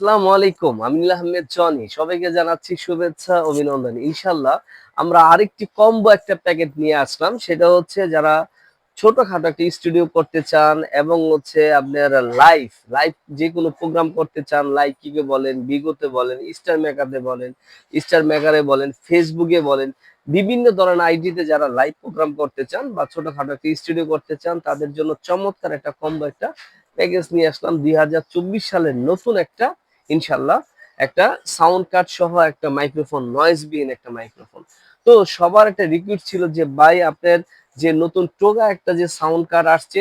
আসসালামু আলাইকুম। আমিনুল আহমেদ জনি। সবাইকে জানাচ্ছি শুভেচ্ছা, অভিনন্দন। ইনশাআল্লাহ আমরা আরেকটি কম্বো একটা প্যাকেট নিয়ে আসলাম। সেটা হচ্ছে যারা ছোটখাটো একটা স্টুডিও করতে চান এবং হচ্ছে আপনার লাইভ যেকোনো প্রোগ্রাম করতে চান, লাইভ কিকে বলেন, বিগোতে বলেন, স্টার মেকারে বলেন, স্টার মেকারে বলেন, ফেসবুকে বলেন, বিভিন্ন ধরনের আইডিতে যারা লাইভ প্রোগ্রাম করতে চান বা ছোটখাটো একটা স্টুডিও করতে চান তাদের জন্য চমৎকার একটা কম্বো একটা প্যাকেজ নিয়ে আসলাম 2024 সালের নতুন একটা ইনশাল্লাহ একটা সাউন্ড কার্ড সহ একটা মাইক্রোফোন নয়েজ বিহীন একটা মাইক্রোফোন। তো সবার একটা রিকোয়েস্ট ছিল যে ভাই আপনার যে নতুন টোগা একটা যে সাউন্ড কার্ড আসছে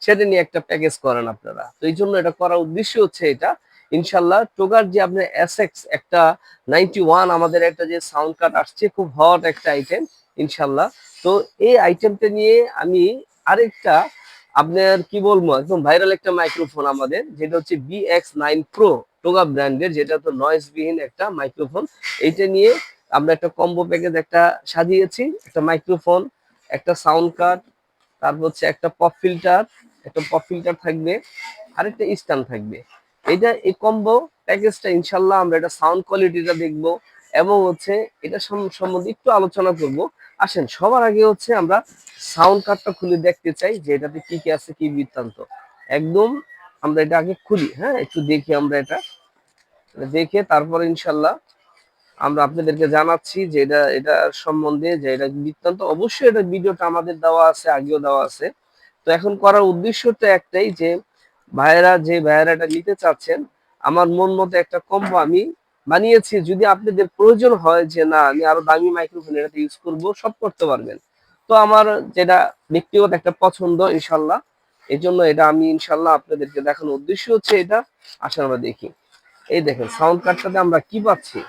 সেটা নিয়ে একটা প্যাকেজ করেন আপনারা। তো এই জন্য এটা করার উদ্দেশ্য হচ্ছে এটা ইনশাল্লাহ টোগার যে আপনার এসএক্স একটা 91 আমাদের একটা যে সাউন্ড কার্ড আসছে খুব হট একটা আইটেম ইনশাল্লাহ। তো এই আইটেমটা নিয়ে আমি আরেকটা আপনার কি বলবো একদম ভাইরাল একটা মাইক্রোফোন আমাদের যেটা হচ্ছে BX9 Pro টোগা ব্র্যান্ডের, যেটা তো নয়েজ বিহীন একটা মাইক্রোফোন। এইটা নিয়ে আমরা একটা কম্বো প্যাকেজ একটা সাজিয়েছি, একটা মাইক্রোফোন, একটা সাউন্ড কার্ড, তারপর হচ্ছে একটা পপ ফিল্টার থাকবে, আরেকটা স্ট্যান্ড থাকবে। এই কম্বো প্যাকেজটা ইনশাল্লাহ আমরা এটা সাউন্ড কোয়ালিটিটা দেখবো এবং হচ্ছে এটা সম্বন্ধে একটু আলোচনা করব। আসেন সবার আগে হচ্ছে আমরা সাউন্ড কার্ডটা খুলে দেখতে চাই যে এটাতে কি কি আছে, কি বৃত্তান্ত। একদম আমরা এটা আগে খুলি, হ্যাঁ একটু দেখি আমরা এটা দেখে তারপরে ইনশাল্লাহ আমরা আপনাদেরকে জানাচ্ছি যে এটা সম্বন্ধে যে এটা বৃত্তান্ত। অবশ্যই এটা ভিডিওটা আমাদের দেওয়া আছে, আগেও দেওয়া আছে। তো এখন করার উদ্দেশ্যটা একটাই যে ভাইয়েরা এটা নিতে চাচ্ছেন, আমার মন মতো একটা কম্বো আমি বানিয়েছি। যদি আপনাদের প্রয়োজন হয় যে না আমি আরো দামি মাইক্রোফোন এটাতে ইউজ করব, সব করতে পারবেন। তো আমার যেটা ব্যক্তিগত একটা পছন্দ ইনশাল্লাহ, এই জন্য এটা আমি ইনশাল্লাহ আপনাদেরকে দেখানোর উদ্দেশ্য হচ্ছে এটা। আসলে আমরা দেখি, এই দেখেন সাউন্ড কার্ডটাতে আমরা কি পাচ্ছি।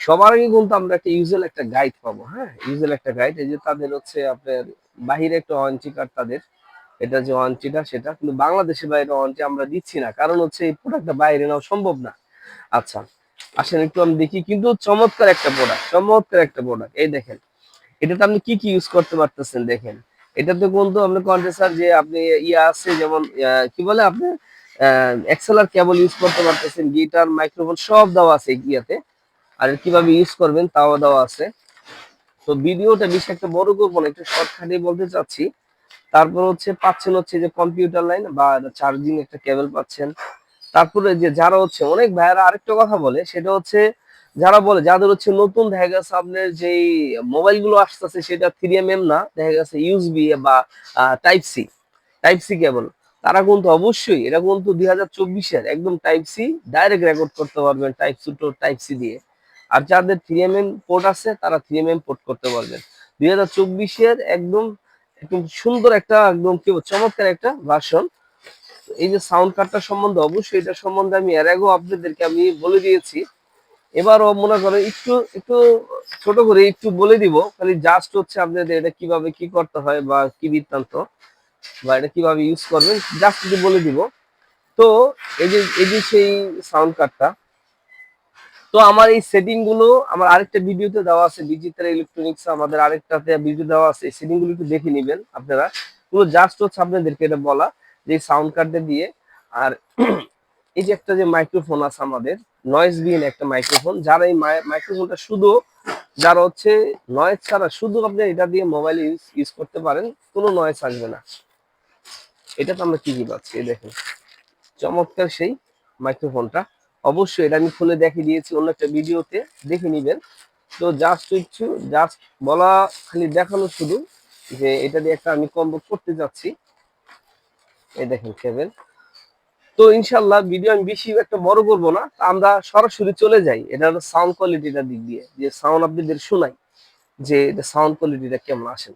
সবার আগে কিন্তু আমরা একটা ইউজুয়াল একটা গাইড পাবো, হ্যাঁ ইউজুয়াল একটা গাইড। এই যে তাদের হচ্ছে আপনার বাহিরে একটা ওয়ারেন্টি কার্ড, তাদের এটা যে ওয়ারেন্টিটা সেটা কিন্তু বাংলাদেশের বাইরে ওয়ারেন্টি আমরা দিচ্ছি না, কারণ হচ্ছে এই প্রোডাক্টটা বাইরে নেওয়া সম্ভব না। আচ্ছা আসেন একটু আমি দেখি, কিন্তু চমৎকার একটা প্রোডাক্ট। এই দেখেন এটাতে আপনি কি কি ইউজ করতে পারতেছেন দেখেন। এটাতে কিন্তু আপনি কন্ডেন্সার যে আপনি ইয়া আছে যেমন কি বলে আপনি এক্সএলআর কেবল ইউজ করতে পারতেছেন, গিটার মাইক্রোফোন সব দেওয়া আছে ইয়াতে। আর কিভাবে ইউজ করবেন তাও দেওয়া আছে। তো ভিডিওটা বেশি একটা বড় করবো না, একটু শর্টকাটে বলতে চাচ্ছি। তারপর হচ্ছে পাচ্ছেন হচ্ছে যে কম্পিউটার লাইন বা চার্জিং একটা কেবল পাচ্ছেন। তারপরে যে যারা হচ্ছে অনেক ভাইয়ারা আরেকটা কথা বলে, সেটা হচ্ছে যারা বলে যাদের হচ্ছে নতুন দেখা গেছে আপনার যেই মোবাইল গুলো আসতেছে সেটা 3mm না, দেখা গেছে ইউএসবি বা টাইপ সি কেবল, তারা কিন্তু অবশ্যই এটা কিন্তু 2024-এর একদম টাইপ সি ডাইরেক্ট রেকর্ড করতে পারবেন type C to type C দিয়ে। আর যাদের 3mm পোর্ট আছে তারা 3mm পোর্ট করতে পারবেন। 2024-এর একদম একদম সুন্দর একটা একদম কি চমৎকার একটা ভার্সন। এই যে সাউন্ড কার্ডটা সম্বন্ধে অবশ্যই এটা সম্বন্ধে আমি এর আগেও আপনাদেরকে আমি বলে দিয়েছি। এবারও মনে করে একটু একটু ছোট করে একটু বলে দিব, খালি জাস্ট হচ্ছে আপনাদের এটা কিভাবে কি করতে হয় বা কি বৃত্তান্ত বা এটা কিভাবে ইউজ করবেন জাস্ট একটু বলে দিব। তো এই যে সেই সাউন্ড কার্ডটা, তো আমার এই সেটিং গুলো আমার আরেকটা ভিডিওতে দেওয়া আছে, ডিজিটাল ইলেকট্রনিক্স আমাদের আরেকটাতে ভিডিও দেওয়া আছে, এই সেটিং গুলো একটু দেখে নেবেন আপনারা। পুরো জাস্ট হচ্ছে আপনাদেরকে এটা বলা যে সাউন্ড কার্ডটা দিয়ে। আর এই যে একটা যে মাইক্রোফোন আছে আমাদের নয়েজ বিহীন একটা মাইক্রোফোন, যারা এই মাইক্রোফোনটা শুধু যারা হচ্ছে নয়েজ ছাড়া শুধু আপনি এটা দিয়ে মোবাইল ইউজ করতে পারেন, কোনো নয়েজ আসবে না। এটা তো আমরা কি কি পাচ্ছি, এই দেখেন চমৎকার সেই মাইক্রোফোনটা। অবশ্যই এটা আমি খুলে দেখিয়ে দিয়েছি অন্য একটা ভিডিওতে, দেখে নিবেন। তো জাস্ট বলা খালি দেখানো শুধু যে এটা দিয়ে একটা আমি কম্বো করতে যাচ্ছি। এই দেখেন কেবল। তো ইনশাল্লাহ ভিডিও আমি বেশি একটা বড় করব না, আমরা সরাসরি চলে যাই এটা সাউন্ড কোয়ালিটিটার দিক দিয়ে, যে সাউন্ড আপনাদের শোনাই যে এটা সাউন্ড কোয়ালিটিটা কেমন আসেন।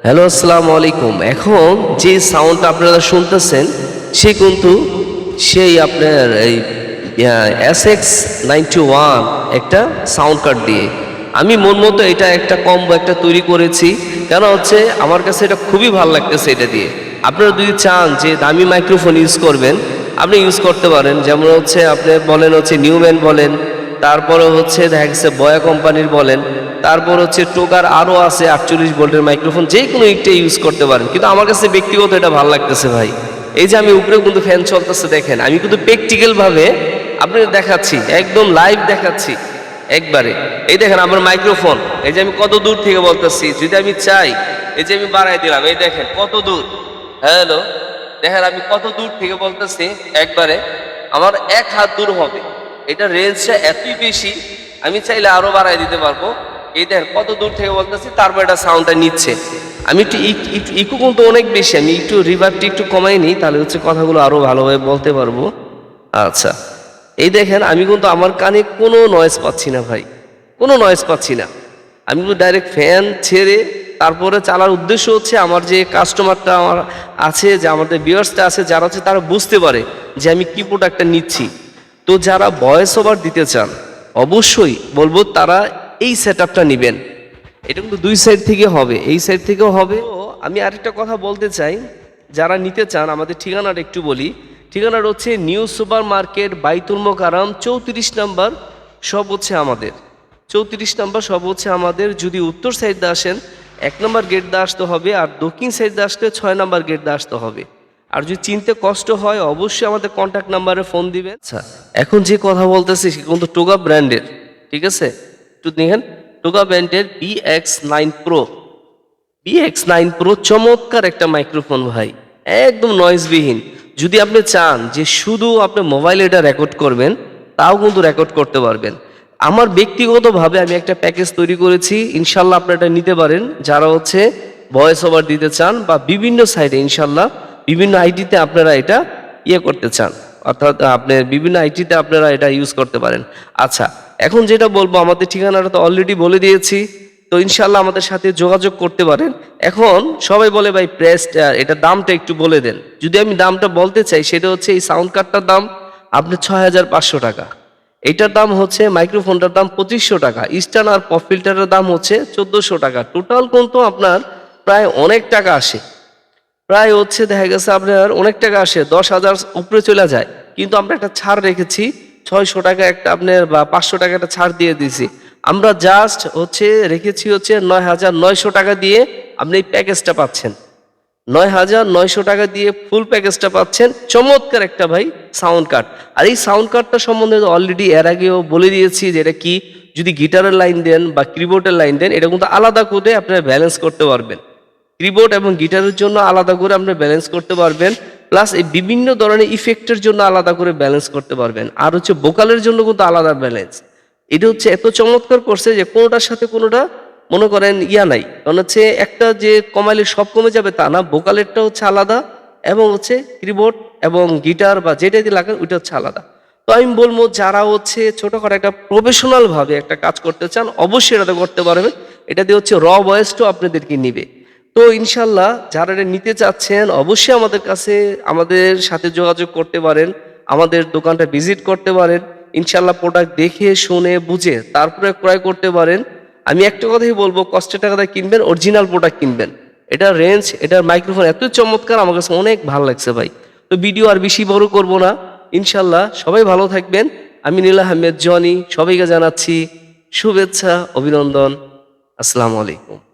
হ্যালো আসসালামু আলাইকুম। এখন যে সাউন্ডটা আপনারা শুনতেছেন সে কিন্তু সেই আপনার এই SX91 একটা সাউন্ড কার্ড দিয়ে আমি মন মতো এটা একটা কম্বো একটা তৈরি করেছি। কেন হচ্ছে আমার কাছে এটা খুবই ভালো লাগতেছে এটা দিয়ে। আপনারা যদি চান যে দামি মাইক্রোফোন ইউজ করবেন আপনি ইউজ করতে পারেন, যেমন হচ্ছে আপনি বলেন হচ্ছে নিউম্যান বলেন, তারপরে হচ্ছে দেখা গেছে বয়া কোম্পানির বলেন, তারপর হচ্ছে টোকার আরও আছে 48 ভোল্টের মাইক্রোফোন, যে কোনো একটা ইউজ করতে পারেন। কিন্তু আমার কাছে ব্যক্তিগত এটা ভালো লাগতেছে ভাই, এই যে আমি উপরে কিন্তু ফ্যান চলতেছে দেখেন, আমি কিন্তু প্র্যাকটিক্যাল ভাবে আপনাদের দেখাচ্ছি, একদম লাইভ দেখাচ্ছি একবারে। এই দেখেন আমার মাইক্রোফোন, এই যে আমি কত দূর থেকে বলতেছি, যদি আমি চাই এই যে আমি বাড়াই দিলাম, এই দেখেন কত দূর। হ্যালো, দেখেন আমি কত দূর থেকে বলতেছি, একবারে আমার 1 হাত দূর হবে। এটা রেঞ্জটা এতই বেশি, আমি চাইলে আরো বাড়াই দিতে পারবো। এই দেখেন কত দূর থেকে বলতেছি, তারপর এটা সাউন্ডটা নিচ্ছে। আমি একটু ইকো কিন্তু অনেক বেশি, আমি একটু রিভার্বটা একটু কমাই নিই, তাহলে হচ্ছে কথাগুলো আরো ভালোভাবে বলতে পারবো। আচ্ছা, এই দেখেন আমি কিন্তু আমার কানে কোনো নয়েজ পাচ্ছি না ভাই, কোনো নয়েজ পাচ্ছি না। আমি কিন্তু ডাইরেক্ট ফ্যান ছেড়ে তারপরে চালার উদ্দেশ্য হচ্ছে আমার যে কাস্টমারটা আমার আছে, যে আমাদের ভিউয়ার্সটা আছে যারা হচ্ছে, তারা বুঝতে পারে যে আমি কি প্রোডাক্টটা নিচ্ছি। তো যারা ভয়েস ওভার দিতে চান অবশ্যই বলবো তারা এই সেটআপটা নেবেন। এটা কিন্তু 2 সাইড থেকে হবে, এই সাইড থেকেও হবে। তো আমি আরেকটা কথা বলতে চাই, যারা নিতে চান আমাদের ঠিকানাটা একটু বলি। ঠিকানাটা হচ্ছে নিউ সুপার মার্কেট, বাইতুল মোকাররম 34 নাম্বার, সব হচ্ছে আমাদের 34 নাম্বার, সব হচ্ছে আমাদের। যদি উত্তর সাইড দিয়ে আসেন 1 নম্বর গেট দিয়ে আসতে হবে, আর দক্ষিণ সাইড দিয়ে আসলে 6 নম্বর গেট দিয়ে আসতে হবে। আর যদি চিনতে কষ্ট হয় অবশ্যই আমাদের কন্ট্যাক্ট নাম্বারে ফোন দিবেন। আচ্ছা, এখন যে কথা বলতেছি সে কিন্তু টোগা ব্র্যান্ডের, ঠিক আছে? একটু দেখেন, টোগা ব্র্যান্ডের BX9 Pro, BX9 Pro চমৎকার একটা মাইক্রোফোন ভাই, একদম নয়েজবিহীন। যদি আপনি চান যে শুধু আপনি মোবাইলে এটা রেকর্ড করবেন, তাও কিন্তু রেকর্ড করতে পারবেন। আমার ব্যক্তিগতভাবে আমি একটা প্যাকেজ তৈরি করেছি, ইনশাল্লাহ আপনারা এটা নিতে পারেন। যারা হচ্ছে ভয়েস ওভার দিতে চান বা বিভিন্ন সাইডে ইনশাল্লাহ বিভিন্ন আইডিতে আপনারা এটা করতে চান, অর্থাৎ আপনার বিভিন্ন আইডিতে আপনারা এটা ইউজ করতে পারেন। আচ্ছা, এখন যেটা বলবো, আমাদের ঠিকানাটা তো অলরেডি বলে দিয়েছি, তো ইনশাল্লাহ আমাদের সাথে যোগাযোগ করতে পারেন। এখন সবাই বলে ভাই প্রাইস, এটা দামটা একটু বলে দেন। যদি আমি দামটা বলতে চাই, সেটা হচ্ছে এই সাউন্ড কার্ডটার দাম আপনার 6500 টাকা, এটার দাম হচ্ছে মাইক্রোফোনটার দাম 2500 টাকা, স্ট্যান্ড আর পপ ফিল্টারের দাম হচ্ছে 1400 টাকা। টোটাল কিন্তু আপনার প্রায় অনেক টাকা আসে, প্রায় হচ্ছে দেখা গেছে আপনার অনেক টাকা আসে, 10,000 উপরে চলে যায়। কিন্তু আমরা একটা ছাড় রেখেছি, 600 টাকা একটা আপনার বা 500 টাকা একটা ছাড় দিয়ে দিয়েছি। আমরা জাস্ট হচ্ছে রেখেছি হচ্ছে 9,900 টাকা দিয়ে আপনি এই প্যাকেজটা পাচ্ছেন। 9,900 টাকা দিয়ে ফুল প্যাকেজটা পাচ্ছেন, চমৎকার একটা ভাই সাউন্ড কার্ড। আর এই সাউন্ড কার্ডটা সম্বন্ধে অলরেডি এর আগেও বলে দিয়েছি যে এটা কি, যদি গিটারের লাইন দেন বা কিবোর্ডের লাইন দেন, এটা কিন্তু আলাদা করে আপনারা ব্যালেন্স করতে পারবেন। কিবোর্ড এবং গিটারের জন্য আলাদা করে আপনি ব্যালেন্স করতে পারবেন, প্লাস এই বিভিন্ন ধরনের ইফেক্টের জন্য আলাদা করে ব্যালেন্স করতে পারবেন, আর হচ্ছে ভোকালের জন্য কিন্তু আলাদা ব্যালেন্স। এটা হচ্ছে এত চমৎকার করছে যে কোনোটার সাথে কোনোটা মনে করেন নাই, কারণ হচ্ছে একটা যে কমাইলে সব কমে যাবে তা না, ভোকালেরটা হচ্ছে আলাদা এবং হচ্ছে কিবোর্ড এবং গিটার বা যেটা দিয়ে লাগান ওইটা হচ্ছে আলাদা। তো আমি বলবো যারা হচ্ছে ছোটখাটো একটা প্রফেশনাল ভাবে একটা কাজ করতে চান অবশ্যই এটাতে করতে পারবেন। এটা দিয়ে হচ্ছে র ভয়েসটাও আপনাদেরকে নিবে। তো ইনশাল্লাহ যারা এটা নিতে চাচ্ছেন অবশ্যই আমাদের কাছে, আমাদের সাথে যোগাযোগ করতে পারেন, আমাদের দোকানটা ভিজিট করতে পারেন। ইনশাল্লাহ প্রোডাক্ট দেখে শুনে বুঝে তারপরে ক্রয় করতে পারেন। আমি একটা কথাই বলবো, কষ্টের টাকা দিয়ে কিনবেন, অরিজিনাল প্রোডাক্ট কিনবেন। এটার রেঞ্জ, এটার মাইক্রোফোন এত চমৎকার, আমার কাছে অনেক ভালো লাগছে ভাই। তো ভিডিও আর বেশি বড় করব না, ইনশাল্লাহ সবাই ভালো থাকবেন। আমি নীল আহমেদ জনি, সবাইকে জানাচ্ছি শুভেচ্ছা, অভিনন্দন। আসসালামু আলাইকুম।